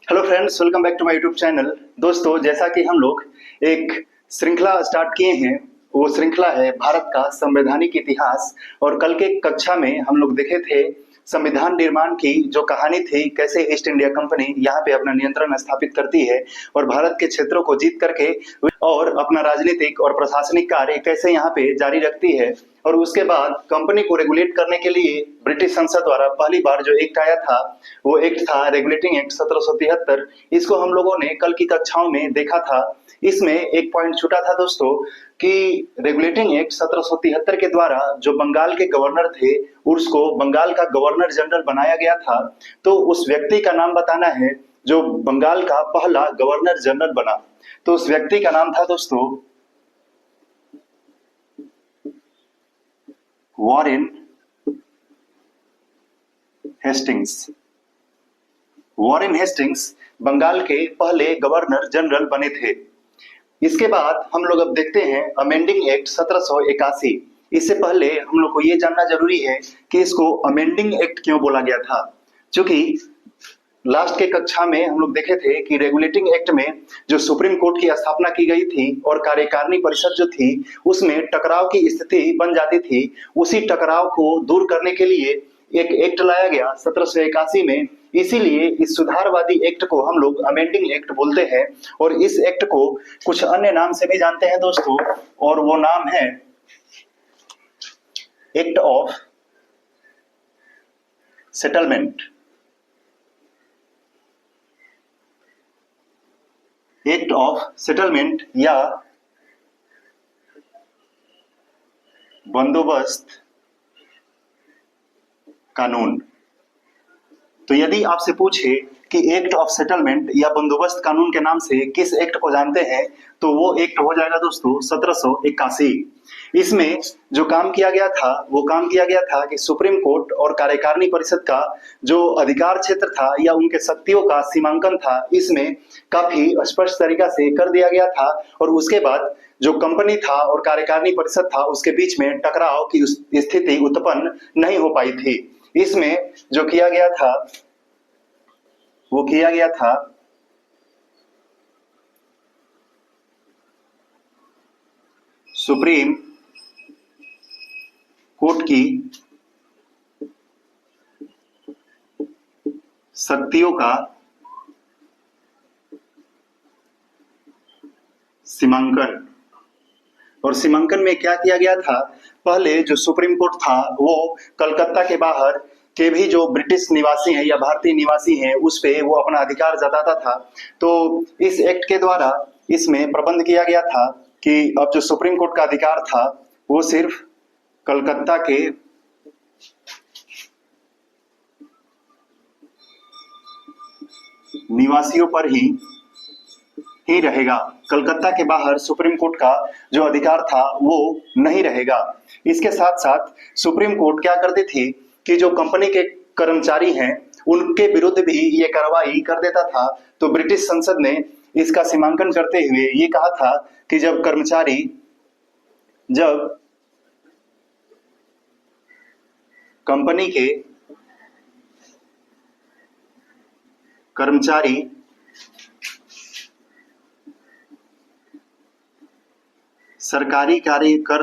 Hello friends, welcome back to my YouTube channel. दोस्तों, जैसा कि हम लोग एक श्रृंखला स्टार्ट किए हैं, वो श्रृंखला है भारत का संवैधानिक इतिहास। और कल के कक्षा में हम लोग देखे थे संविधान निर्माण की जो कहानी थी, कैसे ईस्ट इंडिया कंपनी यहाँ पे अपना नियंत्रण स्थापित करती है और भारत के क्षेत्रों को जीत करके और अपना राजनीतिक और प्रशासनिक कार्य कैसे यहाँ पे जारी रखती है। और उसके बाद कंपनी को रेगुलेट करने के लिए ब्रिटिश संसद द्वारा पहली बार जो एक्ट आया था, वो एक्ट था रेगुलेटिंग एक्ट 1773। इसको हम लोगों ने कल की कक्षाओं में देखा था। इसमें एक पॉइंट छूटा था दोस्तों कि रेगुलेटिंग एक्ट 1773 के द्वारा जो बंगाल के गवर्नर थे, उसको बंगाल का गवर्नर जनरल बनाया गया था। तो उस व्यक्ति का नाम बताना है जो बंगाल का पहला गवर्नर जनरल बना। तो उस व्यक्ति का नाम था दोस्तों Warren Hastings. Warren Hastings Bengal के पहले गवर्नर जनरल बने थे। इसके बाद हम लोग अब देखते हैं अमेंडिंग एक्ट 1781। इससे पहले हम लोग को ये जानना जरूरी है कि इसको अमेंडिंग एक्ट क्यों बोला गया था। क्योंकि लास्ट के कक्षा में हम लोग देखे थे कि रेगुलेटिंग एक्ट में जो सुप्रीम कोर्ट की स्थापना की गई थी और कार्यकारिणी परिषद जो थी, उसमें टकराव की स्थिति बन जाती थी। उसी टकराव को दूर करने के लिए एक एक्ट लाया गया 1781 में। इसीलिए इस सुधारवादी एक्ट को हम लोग अमेंडिंग एक्ट बोलते हैं। और इस एक्ट को कुछ अन्य नाम से भी जानते हैं दोस्तों, और वो नाम है act of settlement. Act of settlement या बंदोबस्त कानून। तो यदि आपसे पूछे कि एक्ट ऑफ सेटलमेंट या बंदोबस्त कानून के नाम से किस एक्ट को जानते हैं, तो वो एक्ट हो जाएगा दोस्तों 1781। इसमें जो काम किया गया था, वो काम किया गया था कि सुप्रीम कोर्ट और कार्यकारिणी परिषद का जो अधिकार क्षेत्र था या उनके शक्तियों का सीमांकन था, इसमें काफी स्पष्ट तरीका से कर दिया गया था। और उसके बाद जो कंपनी था और कार्यकारिणी परिषद था, उसके बीच में टकराव की स्थिति उत्पन्न नहीं हो पाई थी। इसमें जो किया गया था, वो किया गया था सुप्रीम कोर्ट की शक्तियों का सीमांकन। और सीमांकन में क्या किया गया था, पहले जो सुप्रीम कोर्ट था वो कलकत्ता के बाहर के भी जो ब्रिटिश निवासी हैं या भारतीय निवासी हैं, उस पे वो अपना अधिकार जताता था। तो इस एक्ट के द्वारा इसमें प्रबंध किया गया था कि अब जो सुप्रीम कोर्ट का अधिकार था, वो सिर्फ कलकत्ता के निवासियों पर ही रहेगा। कलकत्ता के बाहर सुप्रीम कोर्ट का जो अधिकार था वो नहीं रहेगा। इसके साथ साथ सुप्रीम कोर्ट क्या करती थी कि जो कंपनी के कर्मचारी हैं, उनके विरुद्ध भी ये कार्रवाई कर देता था। तो ब्रिटिश संसद ने इसका सीमांकन करते हुए ये कहा था कि जब कंपनी के कर्मचारी सरकारी कार्य कर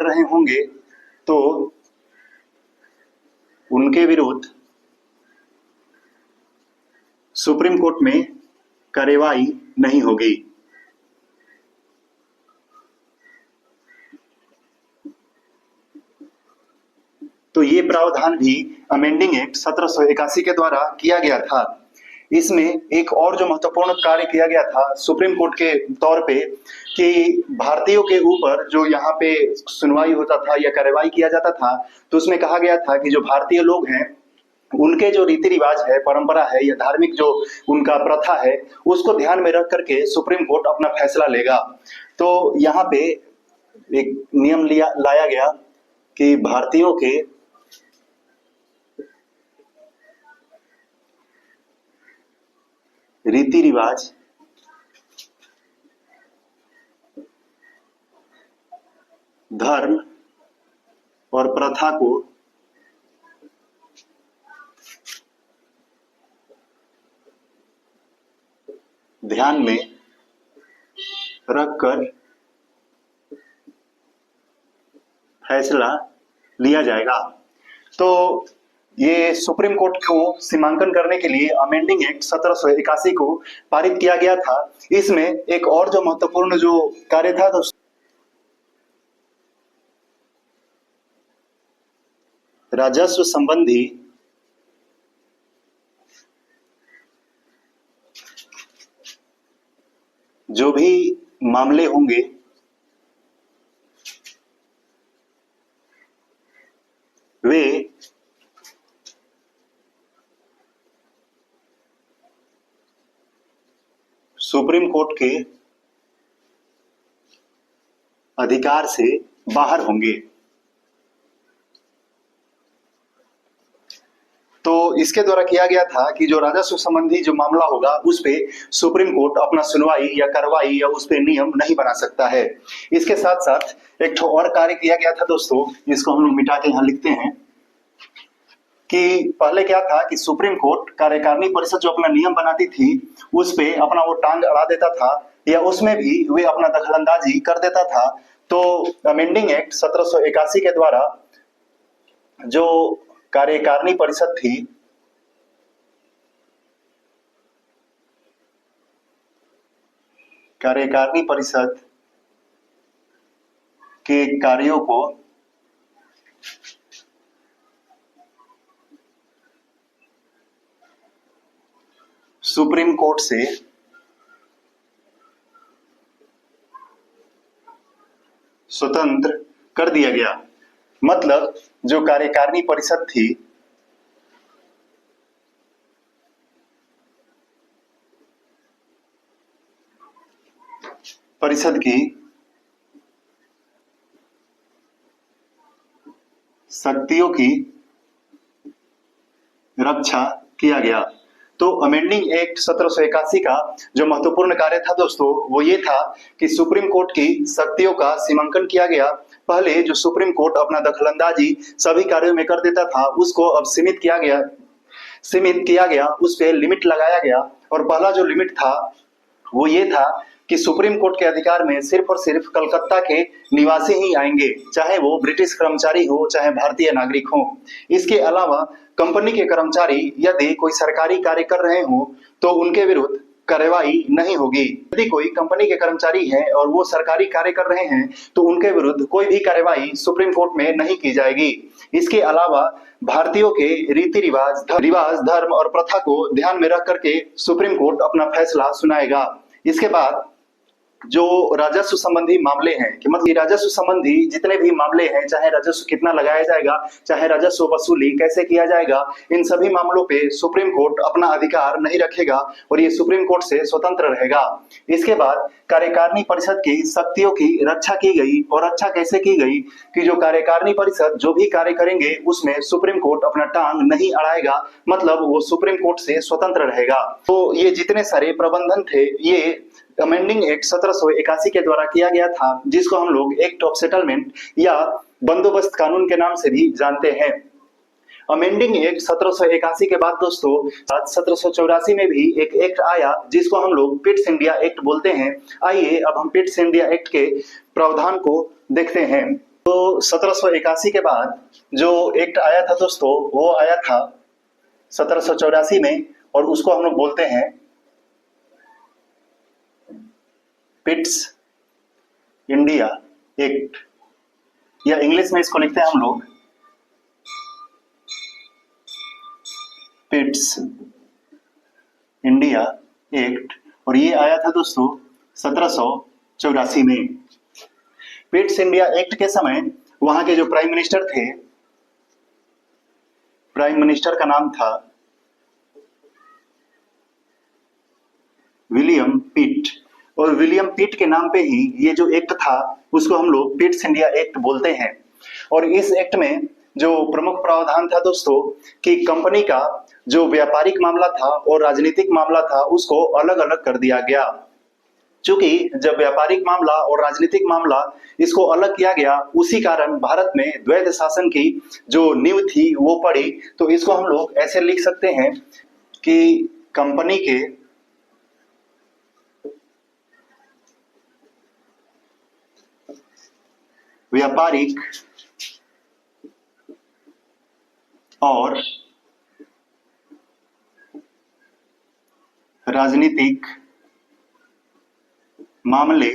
रहे होंगे, तो उनके विरुद्ध सुप्रीम कोर्ट में कार्यवाही नहीं होगी। तो ये प्रावधान भी अमेंडिंग एक्ट 1781 के द्वारा किया गया था। इसमें एक और जो महत्वपूर्ण कार्य किया गया था सुप्रीम कोर्ट के तौर पे, कि भारतीयों के ऊपर जो यहाँ पे सुनवाई होता था या कार्यवाही किया जाता था, तो उसमें कहा गया था कि जो भारतीय लोग हैं, उनके जो रीति रिवाज है, परंपरा है या धार्मिक जो उनका प्रथा है, उसको ध्यान में रख करके सुप्रीम कोर्ट अपना फैसला लेगा। तो यहाँ पे एक नियम लाया गया कि भारतीयों के रीति रिवाज, धर्म और प्रथा को ध्यान में रखकर फैसला लिया जाएगा। तो ये सुप्रीम कोर्ट को सीमांकन करने के लिए अमेंडिंग एक्ट 1781 को पारित किया गया था। इसमें एक और जो महत्वपूर्ण जो कार्य था, तो राजस्व संबंधी जो भी मामले होंगे वे सुप्रीम कोर्ट के अधिकार से बाहर होंगे। तो इसके द्वारा किया गया था कि जो राजस्व संबंधी जो मामला होगा उस पे सुप्रीम कोर्ट अपना सुनवाई या कार्रवाई या उस पे नियम नहीं बना सकता है। इसके साथ साथ एक और कार्य किया गया था दोस्तों, जिसको हम लोग मिटा के यहाँ लिखते हैं कि पहले क्या था कि सुप्रीम कोर्ट कार्यकारिणी परिषद जो अपना नियम बनाती थी उस पे अपना वो टांग अड़ा देता था या उसमें भी वे अपना दखलंदाजी कर देता था। तो अमेंडिंग एक्ट 1781 के द्वारा जो कार्यकारिणी परिषद थी, कार्यकारिणी परिषद के कार्यों को सुप्रीम कोर्ट से स्वतंत्र कर दिया गया। मतलब जो कार्यकारिणी परिषद थी, परिषद की शक्तियों की रक्षा किया गया। तो अमेंडिंग एक्ट 1781 का जो महत्वपूर्ण कार्य था दोस्तों वो ये था कि सुप्रीम कोर्ट की शक्तियों का सीमांकन किया गया। पहले जो सुप्रीम कोर्ट अपना दखलंदाजी सभी कार्यों में कर देता था उसको अब सीमित किया गया, उस पे लिमिट लगाया गया। और पहला जो लिमिट था वो ये था कि सुप्रीम कोर्ट के अधिकार में सिर्फ और सिर्फ कलकत्ता के निवासी ही आएंगे, चाहे वो ब्रिटिश कर्मचारी हो चाहे भारतीय नागरिक हो। इसके अलावा कंपनी के कर्मचारी यदि कोई सरकारी कार्य कर रहे हो तो उनके विरुद्ध कार्रवाई नहीं होगी। यदि कोई कंपनी के कर्मचारी है और वो सरकारी कार्य कर रहे हैं तो उनके विरुद्ध कोई भी कार्रवाई सुप्रीम कोर्ट में नहीं की जाएगी। इसके अलावा भारतीयों के रीति रिवाज, धर्म और प्रथा को ध्यान में रख करके सुप्रीम कोर्ट अपना फैसला सुनाएगा। इसके बाद जो राजस्व संबंधी मामले हैं कि मतलब राजस्व संबंधी जितने भी मामले हैं, चाहे राजस्व कितना लगाया जाएगा, चाहे राजस्व वसूली कैसे किया जाएगा, इन सभी मामलों पे सुप्रीम कोर्ट अपना अधिकार नहीं रखेगा और ये सुप्रीम कोर्ट से स्वतंत्र रहेगा। इसके बाद कार्यकारिणी परिषद की शक्तियों की रक्षा की गई। और रक्षा कैसे की गई कि जो कार्यकारिणी परिषद जो भी कार्य करेंगे उसमें सुप्रीम कोर्ट अपना टांग नहीं अड़ाएगा, मतलब वो सुप्रीम कोर्ट से स्वतंत्र रहेगा। तो ये जितने सारे प्रबंधन थे ये अमेंडिंग एक्ट 1781 के द्वारा किया गया था, जिसको हम लोग एक्ट ऑफ सेटलमेंट या बंदोबस्त कानून के नाम से भी जानते हैं। अमेंडिंग एक्ट 1781 के बाद दोस्तों 1784 में भी एक एक्ट आया जिसको हम लोग पिट्स इंडिया एक्ट बोलते हैं। आइए अब हम पिट्स इंडिया एक्ट के प्रावधान को देखते हैं। तो 1781 के बाद जो एक्ट आया था दोस्तों वो आया था 1784 में और उसको हम लोग बोलते हैं पिट्स इंडिया एक्ट, या इंग्लिश में इसको लिखते हैं हम लोग पिट्स इंडिया एक्ट। और ये आया था दोस्तों 1784 में। पिट्स इंडिया एक्ट के समय वहां के जो प्राइम मिनिस्टर थे, प्राइम मिनिस्टर का नाम था विलियम पिट। और विलियम पिट के नाम पे ही ये जो एक्ट था उसको हम लोग पिट्स इंडिया एक्ट बोलते हैं। और इस एक्ट में जो प्रमुख प्रावधान था दोस्तों कि कंपनी का जो व्यापारिक मामला था और राजनीतिक मामला था उसको अलग अलग कर दिया गया। चूंकि जब व्यापारिक मामला और राजनीतिक मामला इसको अलग किया गया, उसी कारण भारत में द्वैध शासन की जो नींव थी वो पड़ी। तो इसको हम लोग ऐसे लिख सकते हैं कि कंपनी के व्यापारिक और राजनीतिक मामले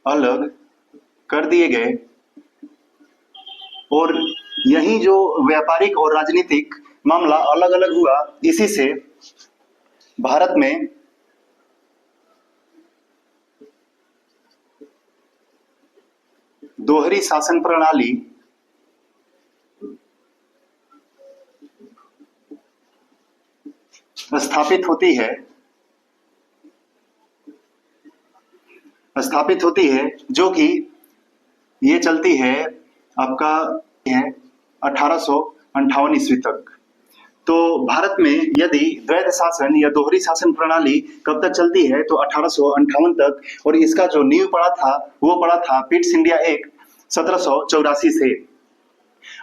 अलग कर दिए गए, और यही जो व्यापारिक और राजनीतिक मामला अलग अलग हुआ, इसी से भारत में दोहरी शासन प्रणाली स्थापित होती है, जो कि ये चलती है आपका है 1858 ईस्वी तक। तो भारत में यदि द्वैध शासन या दोहरी शासन प्रणाली कब तक चलती है, तो 1858 तक, और इसका जो नींव पड़ा था वो पड़ा था पिट्स इंडिया एक्ट 1784 से।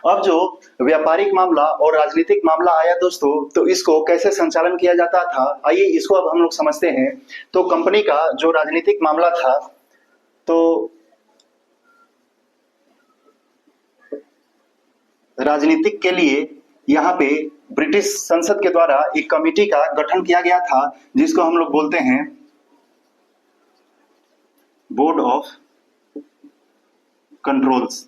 अब जो व्यापारिक मामला और राजनीतिक मामला आया दोस्तों, तो इसको कैसे संचालन किया जाता था, आइए इसको अब हम लोग समझते हैं। तो कंपनी का जो राजनीतिक मामला था, तो राजनीतिक के लिए यहाँ पे ब्रिटिश संसद के द्वारा एक कमेटी का गठन किया गया था, जिसको हम लोग बोलते हैं board of controls.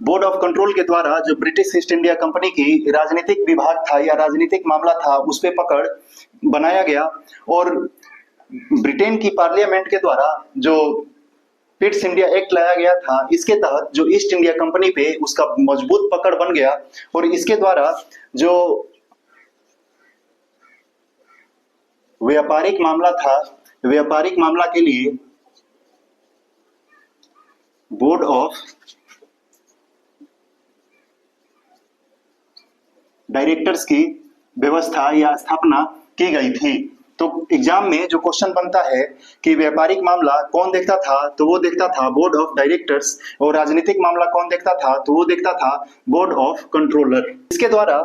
Board of control के द्वारा जो ब्रिटिश ईस्ट इंडिया कंपनी की राजनीतिक विभाग था या राजनीतिक मामला था, उस पे पकड़ बनाया गया, और ब्रिटेन की पार्लियामेंट के द्वारा जो पिट्स इंडिया एक्ट लाया गया था, इसके तहत जो ईस्ट इंडिया कंपनी पे उसका मजबूत पकड़ बन गया, और इसके द्वारा जो व्यापारिक मामला था, व्यापारिक मामला के लिए बोर्ड ऑफ डायरेक्टर्स की व्यवस्था या स्थापना की गई थी। तो एग्जाम में जो क्वेश्चन बनता है कि व्यापारिक मामला कौन देखता था, तो वो देखता था बोर्ड ऑफ डायरेक्टर्स, और राजनीतिक मामला कौन देखता था, तो वो देखता था बोर्ड ऑफ कंट्रोलर। इसके द्वारा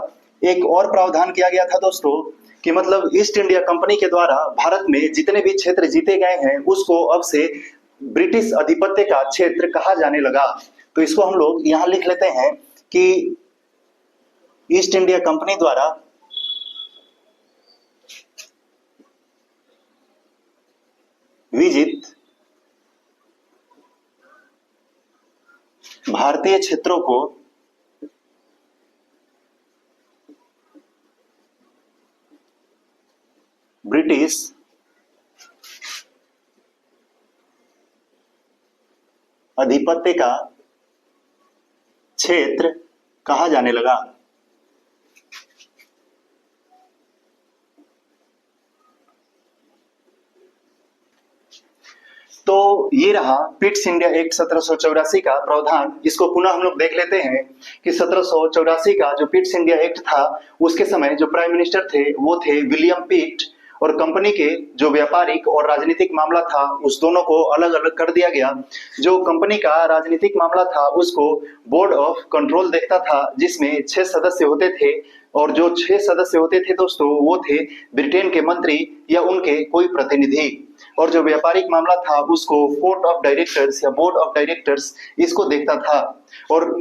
एक और प्रावधान किया गया था दोस्तों, कि मतलब ईस्ट इंडिया कंपनी के द्वारा भारत में जितने भी क्षेत्र जीते गए हैं, उसको अब से ब्रिटिश अधिपत्य का क्षेत्र कहा जाने लगा। तो इसको हम लोग यहाँ लिख लेते हैं कि ईस्ट इंडिया कंपनी द्वारा विजित भारतीय क्षेत्रों को ब्रिटिश अधिपत्य का क्षेत्र कहा जाने लगा। तो ये रहा पिट्स इंडिया एक्ट 1784 का प्रावधान। इसको पुनः हम लोग देख लेते हैं कि 1784 का जो पिट्स इंडिया एक्ट था, उसके समय जो प्राइम मिनिस्टर थे वो थे विलियम पिट, और कंपनी के जो व्यापारिक और राजनीतिक मामला था उस दोनों को अलग अलग कर दिया गया। जो कंपनी का राजनीतिक मामला था उसको बोर्ड ऑफ कंट्रोल देखता था, जिसमें 6 सदस्य होते थे, और जो 6 सदस्य होते थे दोस्तों वो थे ब्रिटेन के मंत्री या उनके कोई प्रतिनिधि। और जो व्यापारिक मामला था उसको कोर्ट ऑफ डायरेक्टर्स या बोर्ड ऑफ डायरेक्टर्स इसको देखता था। और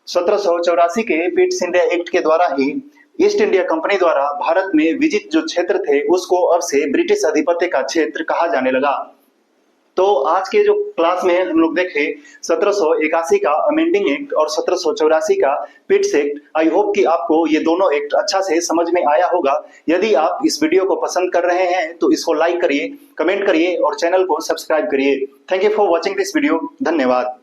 1784 के पिट्स इंडिया एक्ट के द्वारा ही ईस्ट इंडिया कंपनी द्वारा भारत में विजित जो क्षेत्र थे उसको अब से ब्रिटिश अधिपत्य का क्षेत्र कहा जाने लगा। तो आज के जो क्लास में हम लोग देखे 1781 का अमेंडिंग एक्ट और 1784 का पिट्स एक्ट। आई होप कि आपको ये दोनों एक्ट अच्छा से समझ में आया होगा। यदि आप इस वीडियो को पसंद कर रहे हैं तो इसको लाइक करिए, कमेंट करिए और चैनल को सब्सक्राइब करिए। Thank you for watching this video. धन्यवाद।